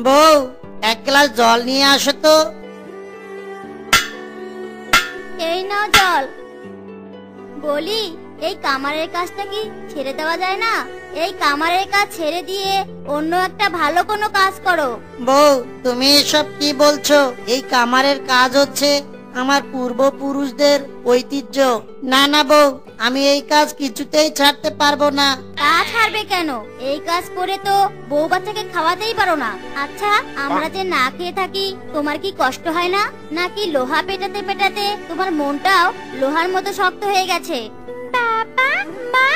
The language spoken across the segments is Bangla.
বউ, এক গ্লাস জল নিয়ে আসো তো। এই নাও জল। বলি, এই কামারের কাজটা কি ছেড়ে দেওয়া যায় না? এই কামারের কাজ ছেড়ে দিয়ে অন্য একটা ভালো কোনো কাজ করো। বউ, তুমি এসব কি বলছো? এই কামারের কাজ হচ্ছে আমার পূর্বপুরুষদের ঐতিহ্য। না না বউ, আমি এই কাজ কিছুতেই ছাড়তে পারবো না। তা ছাড়বে কেন? এই কাজ করে তো বউ বাচ্চাকে খাওয়াতেই পারো না। আচ্ছা, আমরা যে না খেয়ে থাকি, তোমার কি কষ্ট হয় না? নাকি লোহা পেটাতে পেটাতে তোমার মনটাও লোহার মতো শক্ত হয়ে গেছে? বাবা, মা,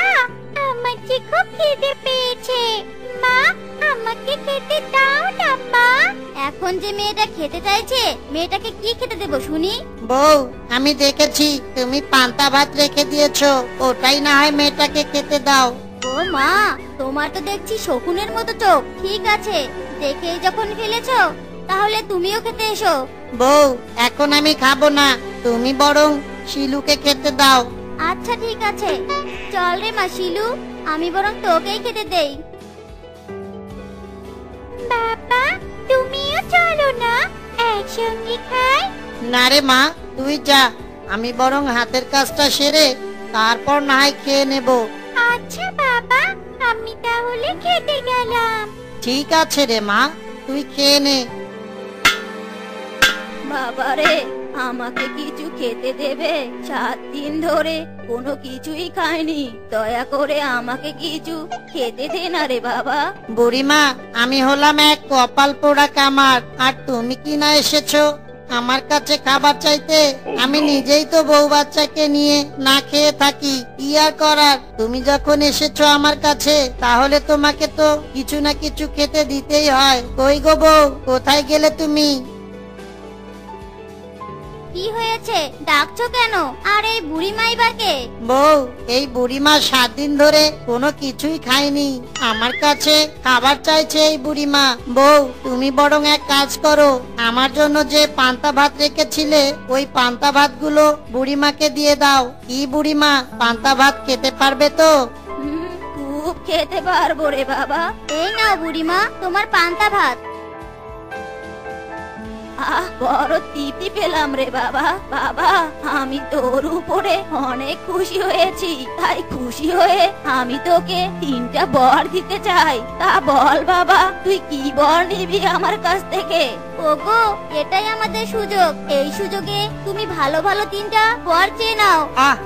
আমার যে খুব খিদে পেয়েছে। মা, আমাকে খেতে দাও না মা। এখন যে মেয়েটা খেতে চাইছে, মেয়েটাকে কি খেতে দেবো শুনি? বউ, আমি দেখেছি তুমি পান্তা ভাত রেখে দিয়েছো, ওটাই না হয় মেয়েটাকে খেতে দাও। ও মা, তোমার তো দেখছি শকুনের মতো চোখ। ঠিক আছে, দেখেই যখন ফেলেছো, তাহলে তুমিও খেতে এসো। বউ, এখন আমি খাবো না, তুমি বরং শিলুকে খেতে দাও। আচ্ছা ঠিক আছে, চল রে মা শিলু, আমি বরং তোকেই খেতে দেই। বাবা, তুমিও চলো না, একসঙ্গে খাই। না রে মা, তুই যা, আমি বরং হাতের কাজটা সেরে তারপর না হয় খেয়ে নেব। আচ্ছা বাবা, আমি তাহলে খেতে গেলাম। ঠিক আছে রে মা, তুই খেয়ে নে। বাবারে, আমাকে কিছু খেতে দেবে? 7 দিন ধরে কোনো কিছুই খাইনি, দয়া করে আমাকে কিছু খেতে দে না রে বাবা। বুড়িমা, আমি হলাম এক কপাল পোড়া কামার, আর তুমি কি না এসেছো আমার কাছে খাবার চাইতে? আমি নিজেই তো বউ বাচ্চাকে নিয়ে না খেয়ে থাকি, কি আর করার। তুমি যখন এসেছো আমার কাছে, তাহলে তোমাকে তো কিছু না কিছু খেতে দিতেই হয়। কই গো বউ, কোথায় গেলে তুমি? কি হয়েছে, ডাকছো কেন? আর এই বুড়িমা এবার কে? বউ, এই বুড়িমা 7 দিন ধরে কোনো কিছুই খায়নি, আমার কাছে খাবার চাইছে এই বুড়িমা। বউ, তুমি বরং এক কাজ করো, আমার জন্য যে পান্তা ভাত রেখেছিলে, ওই পান্তা ভাতগুলো বুড়িমাকে দিয়ে দাও। কি বুড়িমা, পান্তা ভাত খেতে পারবে তো? খুব খেতে পারবো রে বাবা। এই নাও বুড়িমা, তোমার পান্তা ভাত। বড় তৃপ্তি পেলাম রে বাবা। বাবা, আমি তোর উপরে অনেক খুশি হয়েছি, তাই খুশি হয়ে আমি তোকে 3টা বর দিতে চাই। তা বল বাবা, তুই কি বর নিবি আমার কাছ থেকে? ওগো, এটাই আমাদের সুযোগ। এই সুযোগে তুমি ভালো ভালো 3টা বর চেয়ে নাও।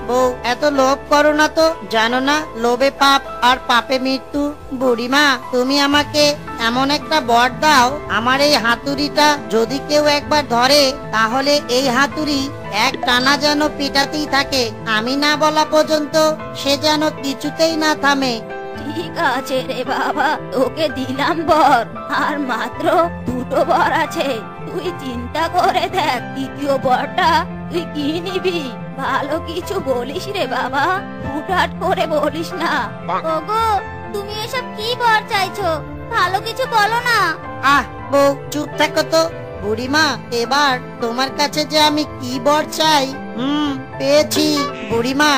বউ, এত লোভ করো না তো, জানো না লোভে পাপ আর পাপে মৃত্যু। বুড়িমা, তুমি আমাকে এমন একটা বর দাও, আমার এই হাতুড়িটা যদি কেউ একবার ধরে, তাহলে এই হাতুড়ি এক টানা যেন পিটাতেই থাকে, আমি না বলা পর্যন্ত সে যেন কিছুতেই না থামে। ঠিক আছে রে বাবা, তোকে দিলাম বর, আর মাত্র 2টো বর আছে। তুই চিন্তা করে দেখ, 3য় বরটা তুই কি নিবি। ভালো কিছু বলিস রে বাবা, হুটহাট করে বলিস না। ওগো, তুমি এসব কি বর চাইছো? ভালো কিছু বলো না। বউ, চুপ থাকো তো। বুড়িমা, এবার তোমার কাছে যে আমি কি বর চাই, পেয়েছি। বুড়িমা,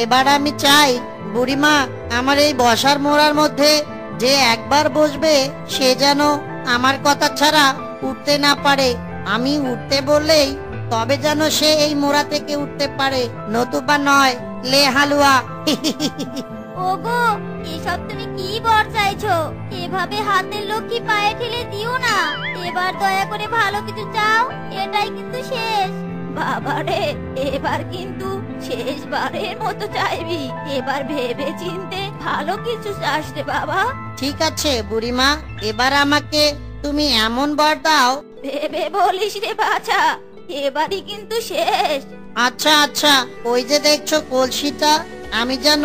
এবার আমি চাই, বুড়িমা, আমার এই বসার মোড়ার মধ্যে যে একবার বসবে, সে যেন আমার কথা ছাড়া উঠতে না পারে। আমি উঠতে বললেই তবে যেন সে এই মোড়া থেকে উঠতে পারে, নতুবা নয়। লে হালুয়া। ওগো, এসব তুমি কি বর চাইছো? এভাবে হাতের লক্ষ্মী পায়ে ঠেলে দিও না। এবার দয়া করে ভালো কিছু চাও, এটাই কিন্তু শেষ। বাবারে, এবার কিন্তু শেষবারের মতো চাইবি। এবার ভেবে চিনতে ভালো কিছু চাস রে বাবা। ঠিক আছে বুড়িমা, এবার আমাকে তুমি এমন বর দাও। ভেবে বলিস রে বাছা, এবারই কিন্তু শেষ। আচ্ছা আচ্ছা, ওই যে দেখছো কলসিটা, আমি যেন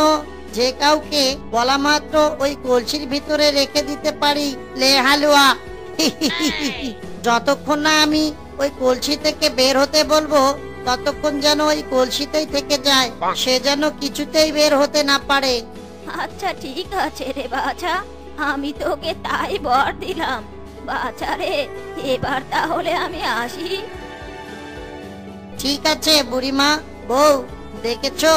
যে কাউকে বলা মাত্র ওই কলসির ভিতরে রেখে দিতে পারি। লে হালুয়া। যতক্ষণ না আমি ওই কলসি থেকে বের হতে বলবো, ততক্ষণ যেন ওই কলসিতেই থেকে যায়, সে যেন কিছুতেই বের হতে না পারে। আচ্ছা ঠিক আছে রে বাছা, আমি তোকে তাই বর দিলাম। বাছা রে, এবার তাহলে আমি আসি। ঠিক আছে বুড়িমা। বউ, দেখেছো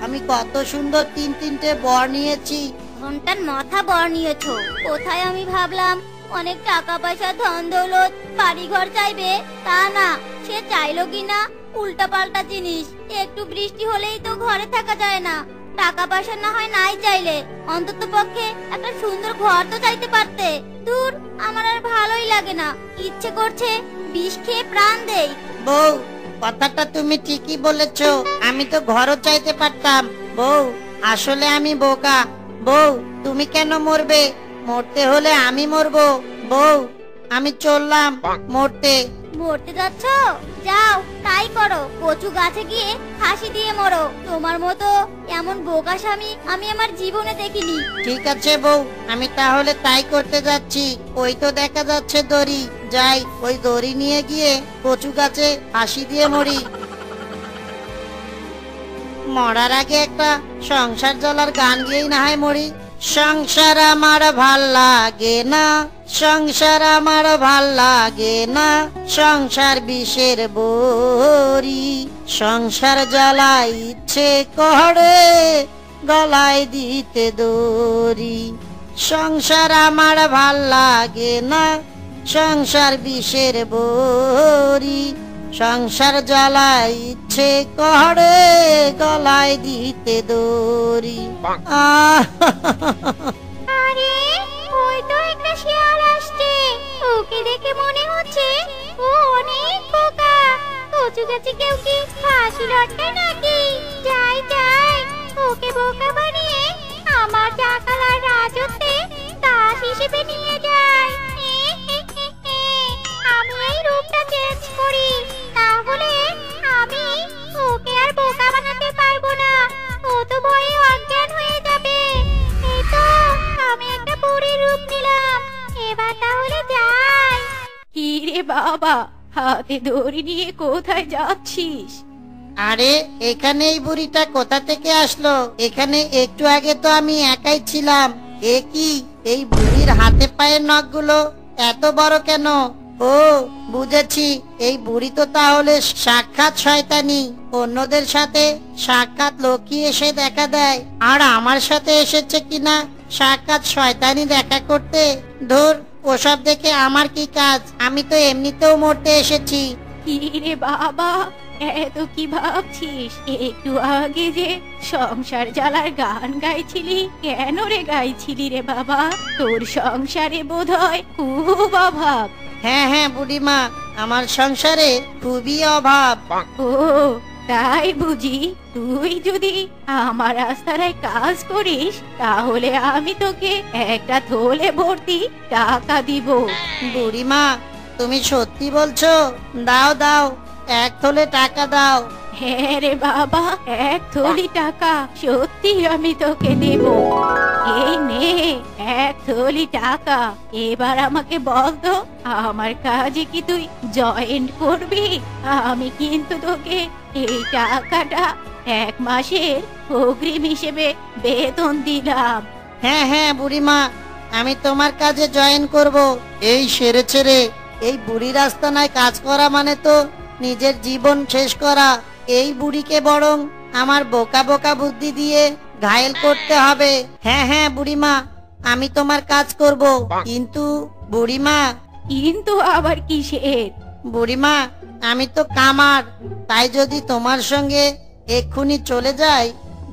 আমি কত সুন্দর তিনটে বর নিয়েছি। ঘন্টার মাথা বর নিয়েছো কোথায়? আমি ভাবলাম অনেক টাকা পয়সা ধন দৌলত বাড়ি ঘর চাইবে, তা না, সে চাইলো কিনা উল্টা পাল্টা জিনিস। একটু বৃষ্টি হলেই তো ঘরে থাকা যায় না। টাকা পয়সা না হয় নাই চাইলে অন্তত পক্ষে একটা সুন্দর ঘর তো চাইতে পারতে। দূর, আমার আর ভালোই লাগে না, ইচ্ছে করছে বিষ খেয়ে প্রাণ দেই। বউ, কথাটা তুমি ঠিকই বলেছো, আমি তো ঘরও চাইতে পারতাম। বউ, আসলে আমি বোকা। বউ, তুমি কেন মরবে? মরতে হলে আমি মরবো। বউ, আমি চললাম মরতে। মরতে যাচ্ছ? যাও তাই করো, কচু গাছে গিয়ে ফাঁসি দিয়ে মরো। তোমার মতো এমন বোকা স্বামী আমি আমার জীবনে দেখিনি। ঠিক আছে বউ, আমি তাহলে তাই করতে যাচ্ছি। ওই তো দেখা যাচ্ছে দড়ি, যাই ওই দড়ি নিয়ে গিয়ে কচু গাছে ফাঁসি দিয়ে মরি। মরার আগে একটা সংসার জ্বলার গান গিয়েই না হয় মরি। সংসার আমার ভাল লাগে না, সংসার আমার ভাল লাগে না, সংসার বিষের বড়ি, সংসার জ্বালাই ইচ্ছে করে গলায় দিতে দড়ি। সংসার আমার ভাল লাগে না, সংসার বিষের বড়ি, সংসার জ্বালাই ইচ্ছে করে গলায় দিতে দড়ি। আরে ওই তো একটা শিয়াল আসছে, ওকে দেখে মনে হচ্ছে ও অনেক বোকা। কচু গাছে কেউ কি ফাঁসি লটকায় নাকি? যাই যাই, ওকে বোকা বানিয়ে আমার টাকার রাজত্বে দাস হিসেবে নিয়ে যাই। আমি এই রূপটা চেঞ্জ করি, তাহলে আমি ওকে আর বোকা বানাতে পারবো না। ও তো ভয়ে অজ্ঞান হয়ে যাবে। এই তো আমি একটা বুড়ির রূপ নিলাম, এবার তাহলে যাই। কি রে বাবা, হাতে দড়ি নিয়ে কোথায় যাচ্ছিস? আরে এখানে এই বুড়িটা কোথা থেকে আসলো? এখানে একটু আগে তো আমি একাই ছিলাম। এ কি, এই বুড়ির হাতে পায়ের নখগুলো এত বড় কেন? ও বুঝেছি, এই বুড়ি তো তাহলে সাক্ষাৎ শয়তানি। অন্যদের সাথে সাক্ষাৎ লোকই এসে দেখা দেয়, আর আমার সাথে এসেছে কিনা সাক্ষাৎ শয়তানি দেখা করতে। ধুর, ওসব দেখে আমার কি কাজ? আমি তো এমনিতেও মরতে এসেছি। কি রে বাবা, এত কি ভাবছিস? একটু আগে যে সংসার জ্বালার গান গাইছিলি, কেন রে গাইছিলি রে বাবা? তোর সংসারে বোধহয় খুব অভাব। হ্যাঁ হ্যাঁ বুড়িমা, আমার সংসারে খুবই অভাব। ও তাই বুঝি? তুই যদি আমার রাস্তায় কাজ করিস তাহলে আমি তোকে একটা থলে ভর্তি টাকা দিব। বুড়িমা, তুমি সত্যি বলছো? দাও দাও, এক থলে টাকা দাও। হ্যাঁ রে বাবা, এক থলি টাকা সত্যি আমি তোকে দেব। এই নে এক থলি টাকা। এবার আমাকে বল তো, আমার কাজে কি তুই জয়েন্ট করবি? আমি কিন্তু তোকে এই টাকাটা 1 মাসের অগ্রিম হিসেবে বেতন দিলাম। হ্যাঁ হ্যাঁ বুড়িমা, আমি তোমার কাজে জয়েন করব। এই সেরেছে রে, এই বুড়ি রাস্তায় কাজ করা মানে তো নিজের জীবন শেষ করা। এই বুড়িকে বরং আমার বোকা বোকা বুদ্ধি দিয়ে ঘায়েল করতে হবে। হ্যাঁ হ্যাঁ বুড়িমা, আমি তোমার কাজ করব। কিন্তু বুড়িমা, কিন্তু আবার কিসের? বুড়িমা, আমি তো কামার, তাই যদি তোমার সঙ্গে এক্ষুনি চলে যাই,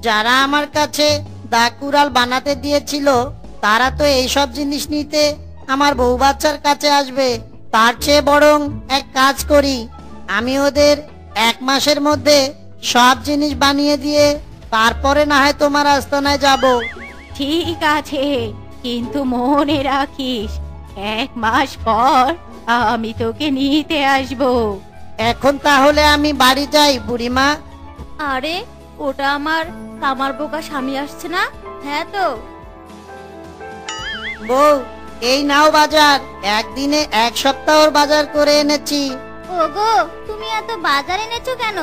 যারা আমার কাছে দা কুড়াল বানাতে দিয়েছিল তারা তো এইসব জিনিস নিতে আমার বউ বাচ্চার কাছে আসবে। তার চেয়ে বরং এক কাজ করি, আমি ওদের 1 মাসের মধ্যে সব জিনিস বানিয়ে দিয়ে তারপরে না হয় তোমার আস্তানায় যাব। ঠিক আছে, কিন্তু মনে রাখিস 1 মাস পর আমি তোকে নিতে আসবো। এখন তাহলে আমি বাড়ি যাই বুড়িমা। আরে ওটা আমার কামার বোকা স্বামী আসছে না? হ্যাঁ তো। বউ, এই নাও বাজার, একদিনে 1 সপ্তাহর বাজার করে এনেছি। ওগো, তুমি এত বাজার এনেছো কেন?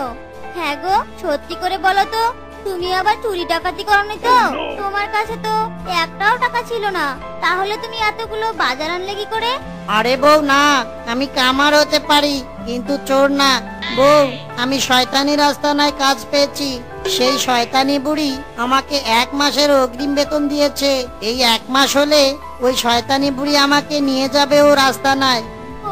হ্যাঁ গো, সত্যি করে বলো তো, তুমি আবার চুরি ডাকাতি করনি তো? তোমার কাছে তো একটাও টাকা ছিল না, তাহলে তুমি এতগুলো বাজার আনলে কি করে? আরে বউ না, আমি কামার হতে পারি কিন্তু চোর না। বউ, আমি শয়তানি রাস্তায় কাজ পেয়েছি, সেই শয়তানি বুড়ি আমাকে 1 মাসের অগ্রিম বেতন দিয়েছে। এই 1 মাস হলে ওই শয়তানি বুড়ি আমাকে নিয়ে যাবে ও রাস্তা নাই।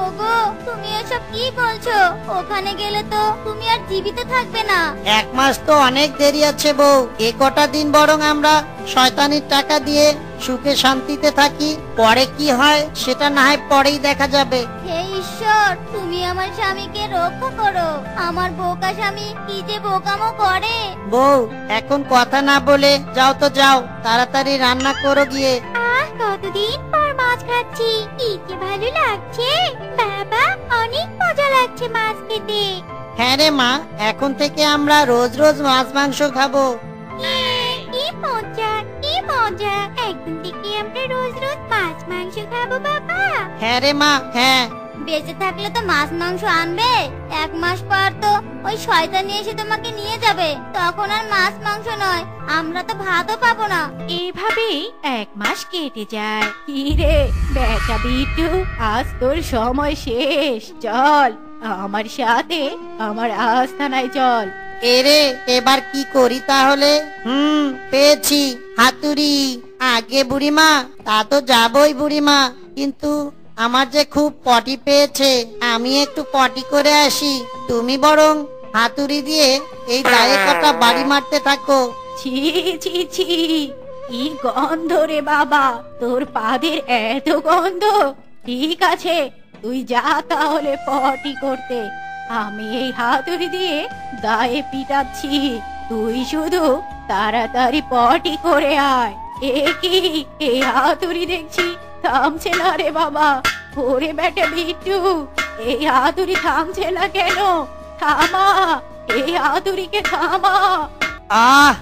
ওগো, তুমি এসব কি বলছো? ওখানে গেলে তো তুমি আর জীবিত থাকবে না। 1 মাস তো অনেক দেরি আছে বউ। এ কটা দিন বরং আমরা শয়তানির টাকা দিয়ে সুখে শান্তিতে থাকি, পরে কি হয় সেটা না হয় পরেই দেখা যাবে। হে ঈশ্বর, তুমি আমার স্বামীকে রক্ষা করো। আমার বোকা স্বামী কি যে বোকামো করে। বউ, এখন কথা না বলে যাও তো যাও, তাড়াতাড়ি রান্না করো গিয়ে। কতদিন পর মাছ খাচ্ছি, কি যে ভালো লাগছে। বাবা, অনেক মজা লাগছে মাছ খেতে। হ্যাঁ রে মা, এখন থেকে আমরা রোজ রোজ মাছ মাংস খাবো। কি মজা, কি মজা। এখন থেকে আমরা রোজ রোজ মাছ মাংস খাবো বাবা। হ্যাঁ রে মা, হ্যাঁ। বেঁচে থাকলে তো মাছ মাংস আনবে। 1 মাস পর তো ওই শয়তানি এসে তোমাকে নিয়ে যাবে, তখন আর মাছ মাংস নয়, আমরা তো ভাতও পাবো না। এইভাবেই 1 মাস কেটে যায়। কি রে বেটা বিট্টু, আজ তোর সময় শেষ। চল আমার সাথে আমার আস্তানায় চল। এরে, এবার কি করি তাহলে? পেয়েছি, হাতুড়ি। আগে বুড়িমা, তা তো যাবই বুড়িমা, কিন্তু আমার যে খুব পটি পেয়েছে, আমি একটু পটি করে আসি। তুমি বরং হাতুড়ি দিয়ে এই দায়ে কটা বাড়ি মারতে থাকো। ছি ছি ছি, কি গন্ধ রে বাবা, তোর পাদের এত গন্ধ। ঠিক আছে, তুই যা তাহলে পটি করতে, আমি এই হাতুড়ি দিয়ে দায়ে পিটাচ্ছি। তুই শুধু তাড়াতাড়ি পটি করে আয়। এ কি, এই হাতুড়ি দেখছি থামছে না রে বাবা। ওরে বেটা বিট্টু, এই হাতুড়ি থামছে না কেন? থামা, এই হাতুড়িকে থামা। আহ,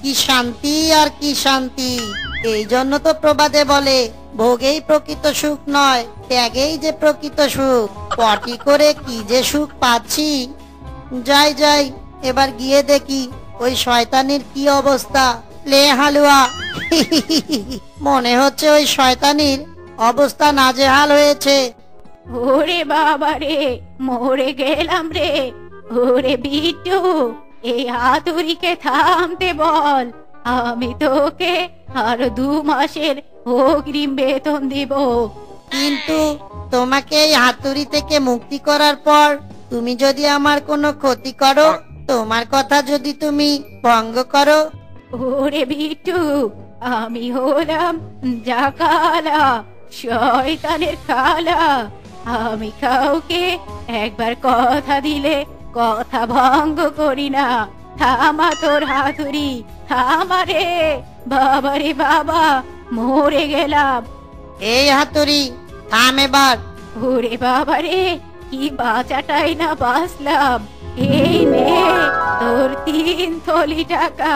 কি শান্তি আর কি শান্তি। এই জন্য তো প্রবাদে বলে, ভোগেই প্রকৃত সুখ নয়, ত্যাগেই যে প্রকৃত সুখ। পটি করে কি যে সুখ পাচ্ছি। যাই যাই, এবার গিয়ে দেখি ওই শয়তানির কি অবস্থা। লে হালুয়া। মনে হচ্ছে ওই শয়তানির অবস্থা নাজেহাল হয়েছে। ওরে বাবা রে, মরে গেলাম রে। ওরে বিট্টু, এই হাতুড়িকে থামতে বল, আমি তোকে আরো 2 মাসের অগ্রিম বেতন দিব। কিন্তু তোমাকে এই হাতুড়ি থেকে মুক্তি করার পর তুমি যদি আমার কোনো ক্ষতি করো, তোমার কথা যদি তুমি ভঙ্গ করো। ওরে বিট্টু, আমি হলাম জাকালা, শয়তানের খালা। আমি কাউকে একবার কথা দিলে কথা ভঙ্গ করি না। থামা তোর হাতুড়ি, থামা রে। বাবা রে বাবা, মরে গেলাম। এই হাতুড়ি থাম এবার। ওরে বাবা রে, কি বাঁচাটাই না বাঁচলাম। এই নে তোর 3 থলি টাকা।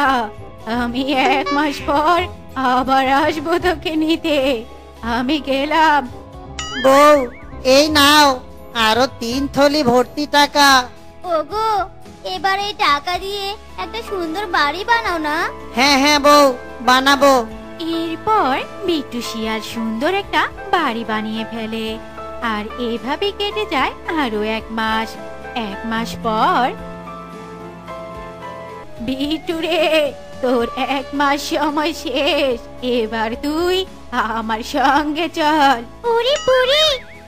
আমি 1 মাস পর আবার আসবো তোকে নিতে। আমি গেলাম। বউ, এই নাও আরো 3 থলি ভর্তি টাকা। ওগো, এবার এই টাকা দিয়ে একটা সুন্দর বাড়ি বানাও না। হ্যাঁ হ্যাঁ বউ, বানাবো। এরপর বিট্টু শিয়াল সুন্দর একটা বাড়ি বানিয়ে ফেলে। আর এভাবে কেটে যায় আরো 1 মাস। 1 মাস পর, বিট্টু রে, তোর 1 মাস সময় শেষ। এবার তুই আমার সঙ্গে চল। ওরে বুড়ি,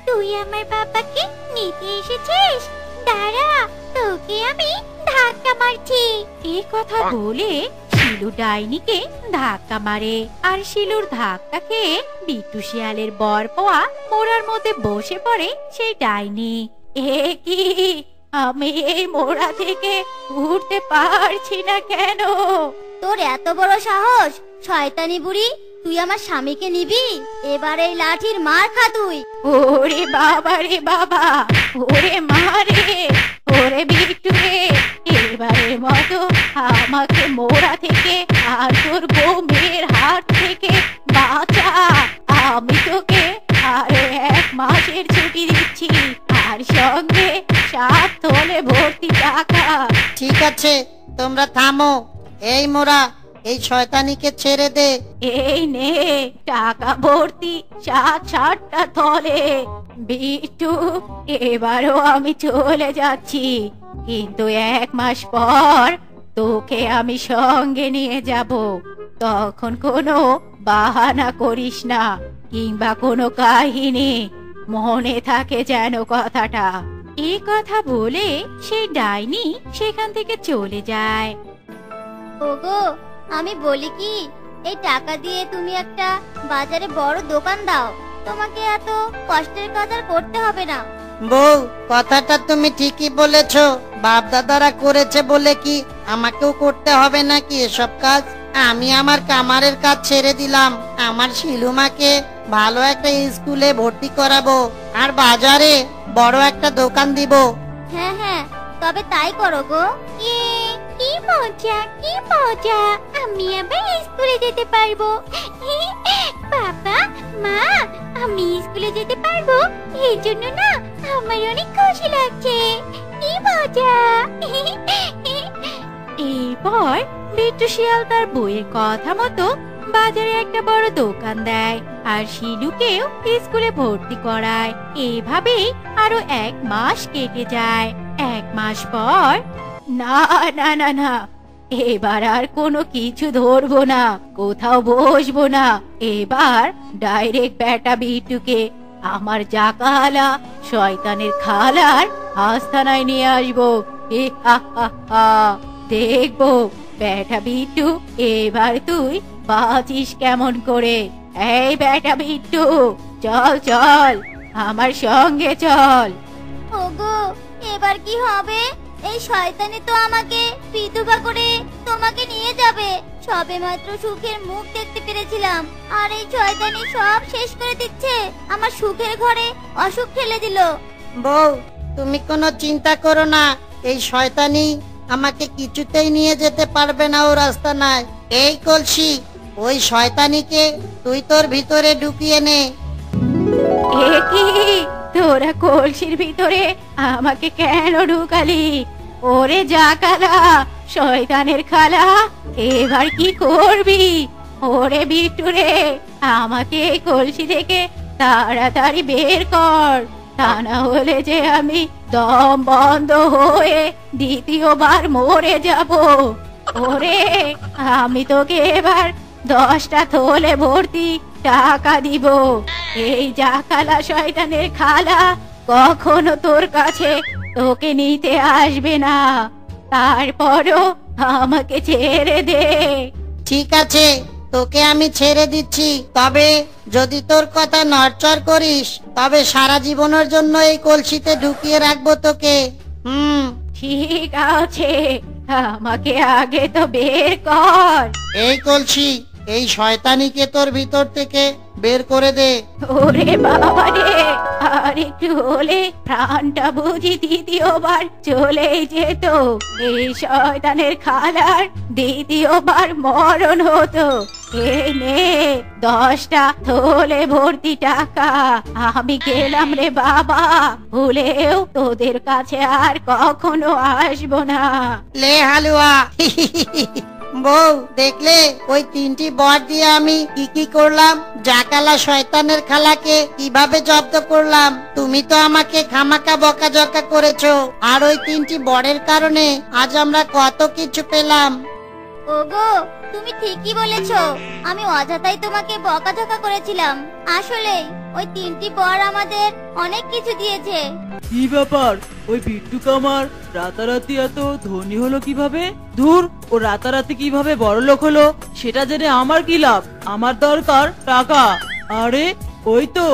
তুই আমার বাবাকে নিতে এসেছিস? দাঁড়া, তোকে আমি ধাক্কা মারছি। এই কথা বলে শিলু ডাইনিকে ধাক্কা মারে। আর শিলুর ধাক্কা খেয়ে বিট্টু শিয়ালের বর পাওয়া মোড়ার মধ্যে বসে পড়ে সেই ডাইনি। এ কি, আমি এই মোড়া থেকে উঠতে পারছি না কেন? তোর এত বড় সাহস, শয়তানি বুড়ি, তুই আমার স্বামীকে নিবি? এবার এই লাঠির মার খা তুই। ওরে বাবা রে বাবা, ওরে মারে, ওরে বিট্টু রে, এবারের মতো আমাকে মোড়া থেকে আর তোর বউ মেয়ের হাত থেকে বাঁচা। আমি তোকে আরো 1 মাসের ছুটি দিচ্ছি, আর সঙ্গে 7 থলে ভর্তি টাকা। ঠিক আছে, তোমরা থামো। এই মোরা, এই শয়তানিকে ছেড়ে দে। এই নে টাকা ভর্তি 7টা থলে। বিট্টু, এবারও আমি চলে যাচ্ছি, কিন্তু 1 মাস পর তোকে আমি সঙ্গে নিয়ে যাব। তখন কোনো বাহানা করিস না, কিংবা কোনো কাহিনী, মনে থাকে যেন কথাটা। এই কথা বলে সেই ডাইনি সেখান থেকে চলে যায়। ওগো, আমি বলি কি, এই টাকা দিয়ে তুমি একটা বাজারে বড় দোকান দাও, তোমাকে এত কষ্টের কাজ আর করতে হবে না। বউ, কথাটা তুমি ঠিকই বলেছো। বাপ দাদারা করেছে বলে কি আমাকেও করতে হবে নাকি এসব কাজ? আমি আমার কামারের কাজ ছেড়ে দিলাম, আমার শিলুমাকে ভালো একটা স্কুলে ভর্তি করাবো, আর বাজারে বড় একটা দোকান দিব। হ্যাঁ হ্যাঁ, তবে তাই করো গো। কি মজা, কি মজা, আমি আবার স্কুলে যেতে পারবো। বাবা মা, আমি স্কুলে যেতে পারবো, এই জন্য না আমার অনেক খুশি লাগছে। কি মজা। এরপর বিট্টু শিয়াল তার বইয়ের কথা মতো বাজারে একটা বড় দোকান দেয়, আর শিলুকেও স্কুলে ভর্তি করায়। এভাবেই আরো 1 মাস কেটে যায়। 1 মাস পর, না না না না, এবার আর কোনো কিছু ধরবো না, কোথাও বসবো না। এবার ডাইরেক্ট বেটা বিট্টুকে আমার জাকালা শয়তানের খালার আস্তানায় নিয়ে আসবো। হে হা হা হা, দেখবো বেটা বিট্টু এবার তুই বাঁচিস কেমন করে। এই বেটা বিট্টু, চল চল, আমার সঙ্গে চল। ওগো, এবার কি হবে? এই শয়তানি তো আমাকে বিধবা করে তোমাকে নিয়ে যাবে। সবে মাত্র সুখের মুখ দেখতে পেরেছিলাম, আর এই শয়তানি সব শেষ করে দিচ্ছে। আমার সুখের ঘরে অসুখ ঠেলে দিল। বউ, তুমি কোনো চিন্তা করো না, এই শয়তানি আমাকে কিছুতেই নিয়ে যেতে পারবে না ও রাস্তা নাই। এই কলসি, ওই শয়তানিকে তুই তোর ভিতরে ঢুকিয়ে নে। এ কি, তোরা কলসির ভিতরে আমাকে কেন ঢুকালি? ওরে জাকালা শয়তানের খালা, এবার কি করবি? ওরে বিট্টু রে, আমাকে এই কলসি থেকে তাড়াতাড়ি বের কর, তা না হলে যে আমি দম বন্ধ হয়ে দ্বিতীয়বার মরে যাব। ওরে, আমি তোকে এবার 10টা থলে ভর্তি টাকা দিব। এই জাকালা শয়তানের খালা কখনো তোর কাছে তোকে নিতে আসবে না। তারপরও আমাকে ছেড়ে দে। ঠিক আছে, তোকে আমি ছেড়ে দিচ্ছি, তবে যদি তোর কথা নড়চড় করিস তবে সারা জীবনের জন্য এই কলসিতে ঢুকিয়ে রাখবো তোকে। ঠিক আছে, আমাকে আগে তো বের কর। এই কলসি, এই শয়তানিকে তোর ভিতর থেকে বের করে দে। ওরে বাবা রে, আর একটু হলে প্রাণটা বুঝি দ্বিতীয়বার চলেই যেত। এই শয়তানের খালার দ্বিতীয়বার মরণ হতো। এই নে 10টা থলে ভর্তি টাকা, আমি গেলাম রে বাবা, ভুলেও তোদের কাছে আর কখনো আসবো না। লে হালুয়া। বউ, দেখলে ওই 3টি বর দিয়ে আমি কি করলাম? জাকালা শয়তানের খালাকে কিভাবে জব্দ করলাম। তুমি তো আমাকে খামাকা বকাঝকা করেছো, আর ওই 3টি বরের কারণে আজ আমরা কত কিছু পেলাম। ওগো, তুমি ঠিকই বলেছো, আমি অযথাই তোমাকে বকাঝকা করেছিলাম। আসলে ওই 3টি বর আমাদের অনেক কিছু দিয়েছে। কি ব্যাপার, ওই বিট্টু কামার রাতারাতি এত ধনী হলো কিভাবে? ধুর, ও রাতারাতি কিভাবে বড়লোক হলো সেটা জেনে আমার কি লাভ? আমার দরকার টাকা। আরে ওই তো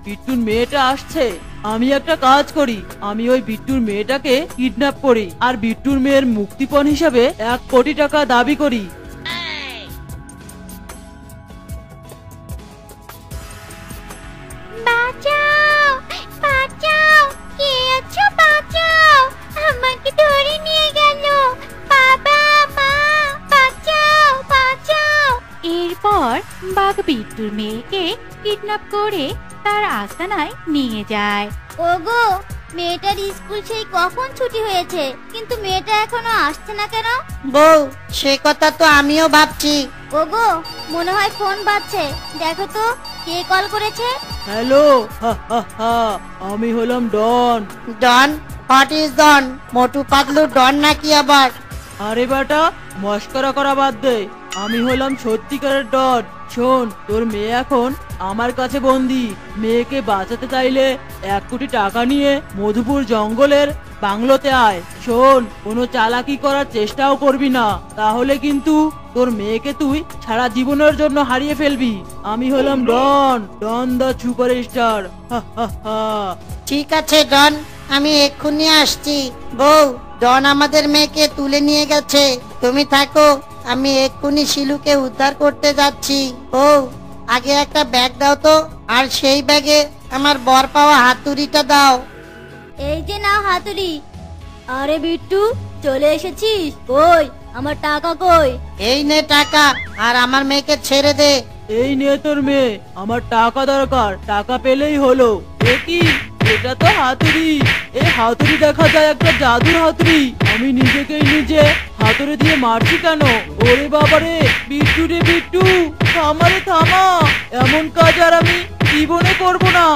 বিট্টুর মেয়েটা আসছে। আমি একটা কাজ করি, আমি ওই বিট্টুর মেয়েটাকে কিডন্যাপ করি, আর বিট্টুর মেয়ের মুক্তিপণ হিসাবে 1 কোটি টাকা দাবি করি। বাঁচাও, বাঁচাও, কে আছো? বাঁচাও, আমাকে ধরে নিয়ে গেল। বাবা মা, বাঁচাও, বাঁচাও। এরপর বাঘ বিট্টুর মেয়েকে কিডন্যাপ করে তার আস্তানায় নিয়ে যায়। ওগো, মেয়েটার স্কুল সেই কখন ছুটি হয়েছে, কিন্তু মেয়েটা এখনো আসছে না কেন? বউ, সে কথা তো আমিও ভাবছি। ওগো, মনে হয় ফোন বাজছে, দেখো তো কে কল করেছে। হ্যালো, হা হা হা, আমি হলাম ডন। ডন? হোয়াট ইজ ডন? মোটু পাতলু ডন নাকি আবার? আরে বেটা, মস্করা করা বাদ দে। আমি হলাম সত্যিকারের ডন। শোন, তোর মেয়ে এখন আমার কাছে বন্দি। মেয়েকে বাঁচাতে চাইলে 1 কোটি টাকা নিয়ে মধুপুর জঙ্গলের বাংলোতে আয়। শোন, কোনো চালাকি করার চেষ্টাও করবি না, তাহলে কিন্তু তোর মেয়েকে তুই সারা জীবনের জন্য হারিয়ে ফেলবি। আমি হলাম ডন, ডন দ্য সুপারস্টার। হা হা হা। ঠিক আছে ডন, আমি এক্ষুনি আসছি। বউ, ডন আমাদের মেয়েকে তুলে নিয়ে গেছে, তুমি থাকো, আমি এক্ষুনি শিলুকে উদ্ধার করতে যাচ্ছি। বউ, আগে একটা ব্যাগ দাও তো, আর সেই ব্যাগে আমার বর পাওয়া হাতুড়িটা দাও। এই যে নাও হাতুড়ি। আরে বিট্টু, চলে এসেছিস? কই আমার টাকা কই? এই নে টাকা, আর আমার মেয়েকে ছেড়ে দে। এই নে তোর মেয়ে, আমার টাকা দরকার, টাকা পেলেই হলো। এ কি, এটা তো হাতুড়ি। এই হাতুড়ি দেখা যায় একটা জাদুর হাতুড়ি। আমি নিজেকেই নিজে হাতুড়ি দিয়ে মারছি কেন? ওরে বাবারে, বিট্টু রে বিট্টু, থামা রে থামা, এমন কাজ আর আমি জীবনে করবো না।